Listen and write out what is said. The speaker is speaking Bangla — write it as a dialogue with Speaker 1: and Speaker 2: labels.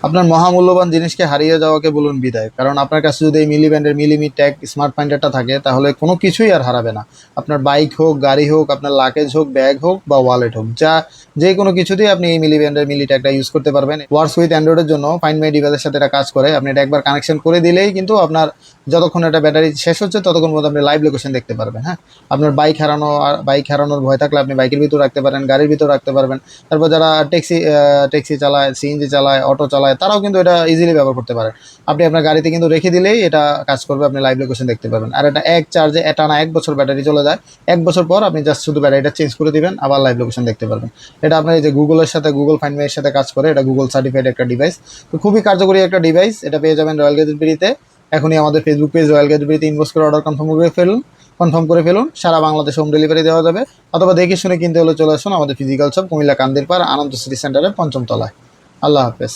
Speaker 1: আপনার মহামূল্যবান জিনিসকে হারিয়ে যাওয়াকে বলুন বিদায়। কারণ আপনার কাছে যদি এই মিলি ব্যান্ডের মিলিমি ট্যাগ স্মার্ট ফাইন্ডারটা থাকে তাহলে কোনো কিছুই আর হারাবে না। আপনার বাইক হোক, গাড়ি হোক, আপনার লাগেজ হোক, ব্যাগ হোক বা ওয়ালেট হোক, যে কোনো কিছুতেই আপনি এই মিলি ব্যান্ডের মিলি ট্যাগটা ইউজ করতে পারবেন। ওয়ার্কস উইথ অ্যান্ড্রয়েডের জন্য ফাইন্ড মাই ডিভাইসের সাথে এটা কাজ করে। আপনি এটা একবার কানেকশন করে দিলেই কিন্তু আপনার যতক্ষণ এটা ব্যাটারি শেষ হচ্ছে ততক্ষণ পর্যন্ত আপনি লাইভ লোকেশন দেখতে পারবেন। হ্যাঁ, আপনার বাইক হারানোর ভয় থাকলে আপনি বাইকের ভিতর রাখতে পারেন, গাড়ির ভিতর রাখতে পারবেন। তারপর যারা ট্যাক্সি চালায়, সিএনজি চালায়, অটো চালায়, তারাও কিন্তু এটা ইজিলি ব্যবহার করতে পারে। আপনি আপনার গাড়িতে কিন্তু রেখে দিলেই এটা কাজ করবে, আপনি লাইভ লোকেশন দেখতে পারবেন। আর এটা এক চার্জে টানা 1 বছর ব্যাটারি চলে যায়। 1 বছর পর আপনি জাস্ট শুধু ব্যাটারিটা চেঞ্জ করে দিবেন, আবার লাইভ লোকেশন দেখতে পারবেন। এটা আপনার এই যে গুগলের সাথে, গুগল ফাইন্ড মাই এর সাথে কাজ করে। এটা গুগল সার্টিফাইড একটা ডিভাইস। তো খুবই কার্যকরী একটা ডিভাইস। এটা পেয়ে যাবেন রয়্যাল গ্যাজেট বিডিতে। এখনই আমাদের ফেসবুক পেজ রয়্যাল গ্যাজেট বিডিতে ইনবক্স করে অর্ডার কনফার্ম করে ফেলুন। সারা বাংলাদেশে হোম ডেলিভারি দেওয়া যাবে। অথবা দেখে শুনে কিনতে হলে চলে আসুন আমাদের ফিজিক্যাল শপ কুমিল্লা কান্দিরপাড় আনন্দ সিটি সেন্টারের 5ম তলায়। আল্লাহ হাফেজ।